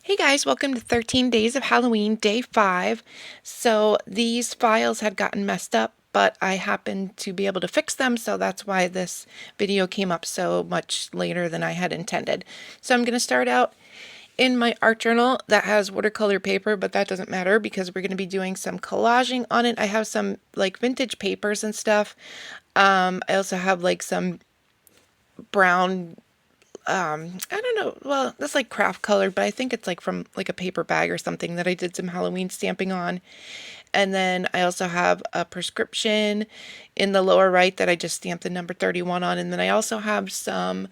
Hey guys, welcome to 13 Days of Halloween, day 5. So these files had gotten messed up, but I happened to be able to fix them, so that's why this video came up so much later than I had intended. So I'm going to start out in my art journal that has watercolor paper, but that doesn't matter because we're going to be doing some collaging on it. I have some like vintage papers and stuff. I also have like some brown I don't know. Well, that's like craft colored, but I think it's like from like a paper bag or something that I did some Halloween stamping on. And then I also have a prescription in the lower right that I just stamped the number 31 on. And then I also have some,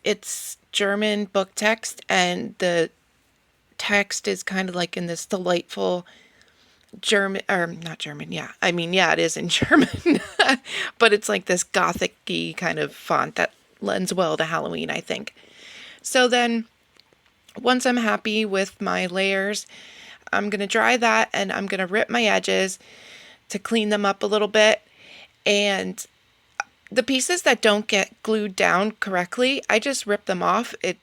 it's German book text, and the text is kind of like in this delightful German, or not German, yeah. I mean, yeah, it is in German, but it's like this gothic-y kind of font that lends well to Halloween, I think. So then once I'm happy with my layers, I'm going to dry that and I'm going to rip my edges to clean them up a little bit. And the pieces that don't get glued down correctly, I just rip them off. It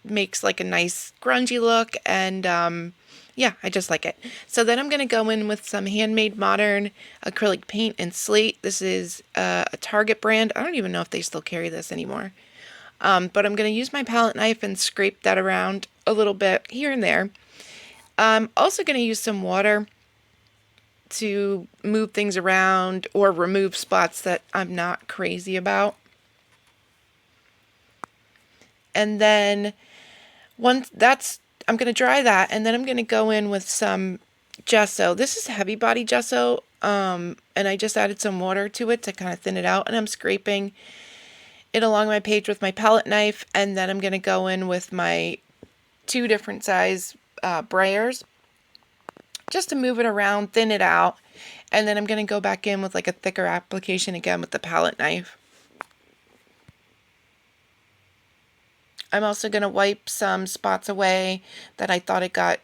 makes like a nice grungy look, and yeah, I just like it. So then I'm going to go in with some Handmade Modern acrylic paint and slate. This is a Target brand. I don't even know if they still carry this anymore. But I'm going to use my palette knife and scrape that around a little bit here and there. I'm also going to use some water to move things around or remove spots that I'm not crazy about. And then once that's, I'm going to dry that, and then I'm going to go in with some gesso. This is heavy body gesso, and I just added some water to it to kind of thin it out, and I'm scraping it along my page with my palette knife, and then I'm going to go in with my two different size brayers just to move it around, thin it out, and then I'm going to go back in with like a thicker application again with the palette knife. I'm also going to wipe some spots away that I thought it got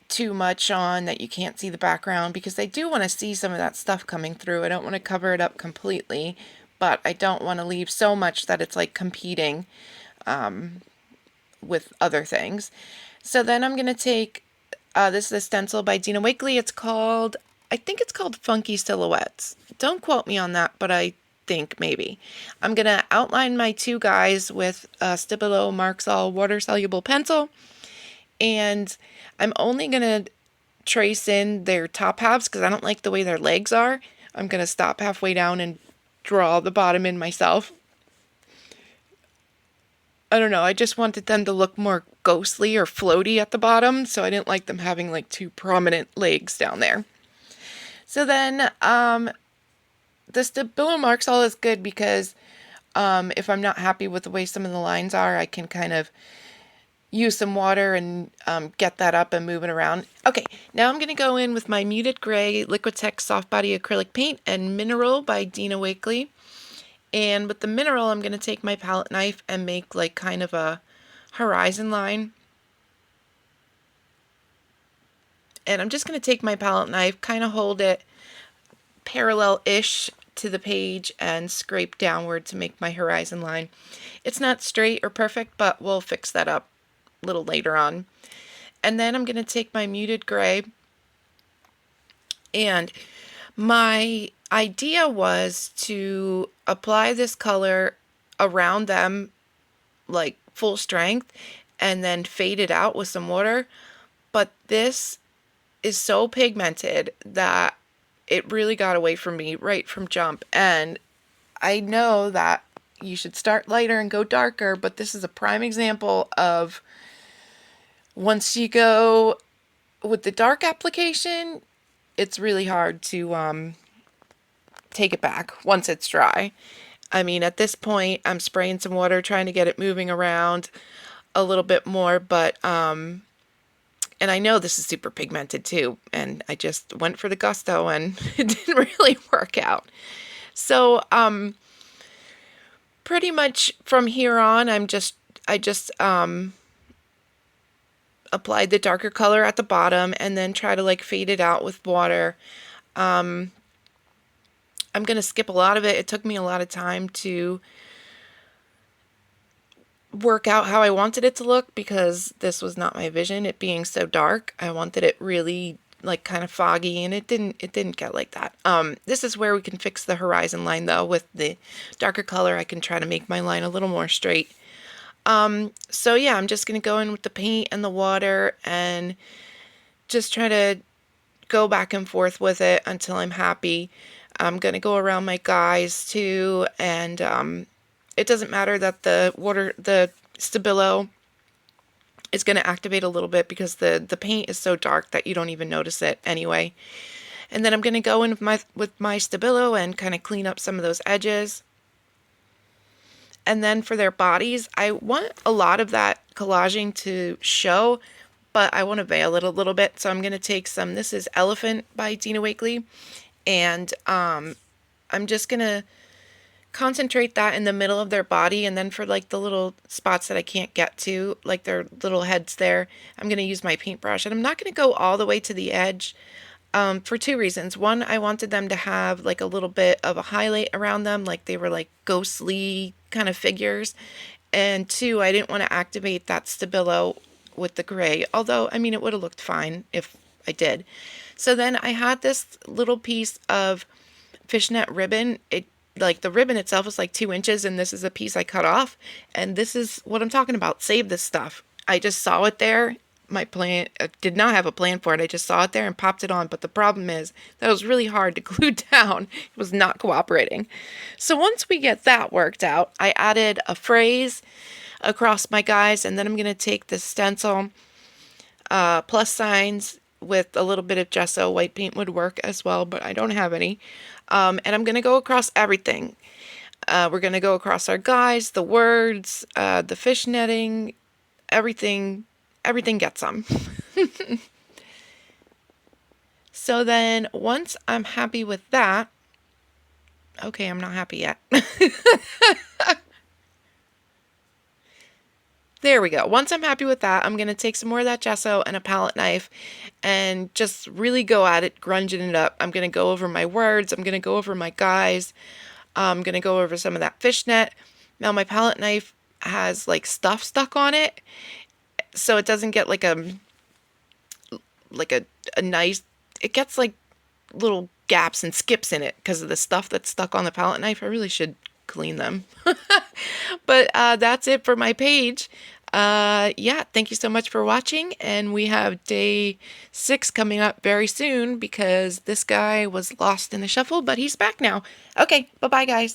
too much on, that you can't see the background, because I do want to see some of that stuff coming through. I don't want to cover it up completely, but I don't want to leave so much that it's like competing with other things. So then I'm going to take, this is a stencil by Dina Wakley. I think it's called Funky Silhouettes. Don't quote me on that, but I think maybe. I'm going to outline my two guys with a Stabilo Marxall water-soluble pencil, and I'm only going to trace in their top halves because I don't like the way their legs are. I'm going to stop halfway down and draw the bottom in myself. I don't know, I just wanted them to look more ghostly or floaty at the bottom, so I didn't like them having like two prominent legs down there. So then, the Stabilo Marxall is good because if I'm not happy with the way some of the lines are, I can kind of use some water and get that up and move it around. Okay, now I'm going to go in with my Muted Gray Liquitex Soft Body Acrylic Paint and Mineral by Dina Wakley. And with the Mineral, I'm going to take my palette knife and make like kind of a horizon line. And I'm just going to take my palette knife, kind of hold it parallel-ish to the page and scrape downward to make my horizon line. It's not straight or perfect, but we'll fix that up a little later on. And then I'm going to take my Muted Gray, and my idea was to apply this color around them like full strength and then fade it out with some water, but this is so pigmented that it really got away from me right from jump. And I know that you should start lighter and go darker, but this is a prime example of once you go with the dark application, it's really hard to take it back once it's dry. I mean, at this point, I'm spraying some water, trying to get it moving around a little bit more, but and I know this is super pigmented too, and I just went for the gusto and it didn't really work out. So pretty much from here on, I just applied the darker color at the bottom and then try to like fade it out with water. I'm going to skip a lot of it. It took me a lot of time to work out how I wanted it to look because this was not my vision. It being so dark, I wanted it really like kind of foggy, and it didn't get like that. This is where we can fix the horizon line though. With the darker color, I can try to make my line a little more straight. So yeah, I'm just gonna go in with the paint and the water and just try to go back and forth with it until I'm happy. I'm gonna go around my guys too, and it doesn't matter that the Stabilo is going to activate a little bit because the paint is so dark that you don't even notice it anyway. And then I'm going to go in with my Stabilo and kind of clean up some of those edges. And then for their bodies, I want a lot of that collaging to show, but I want to veil it a little bit. So I'm going to take some, this is Elephant by Dina Wakley, and I'm just going to concentrate that in the middle of their body, and then for like the little spots that I can't get to, like their little heads there, I'm going to use my paintbrush. And I'm not going to go all the way to the edge for two reasons. One, I wanted them to have like a little bit of a highlight around them, like they were like ghostly kind of figures. And two, I didn't want to activate that Stabilo with the gray, although I mean it would have looked fine if I did. So then I had this little piece of fishnet ribbon. It like the ribbon itself is like 2 inches, and this is a piece I cut off, and this is what I'm talking about. Save this stuff. I just saw it there. My plan did not have a plan for it. I just saw it there and popped it on, but the problem is that it was really hard to glue down. It was not cooperating. So once we get that worked out, I added a phrase across my guys, and then I'm going to take the stencil plus signs with a little bit of gesso. White paint would work as well, but I don't have any. And I'm going to go across everything. We're going to go across our guys, the words, the fish netting, everything gets some. So then once I'm happy with that, okay, I'm not happy yet. There we go. Once I'm happy with that, I'm going to take some more of that gesso and a palette knife and just really go at it, grunging it up. I'm going to go over my words. I'm going to go over my guys. I'm going to go over some of that fishnet. Now my palette knife has like stuff stuck on it, so it doesn't get like a nice, it gets like little gaps and skips in it because of the stuff that's stuck on the palette knife. I really should clean them. But that's it for my page. Yeah, thank you so much for watching, and we have day 6 coming up very soon because this guy was lost in the shuffle, but he's back now. Okay, bye-bye, guys.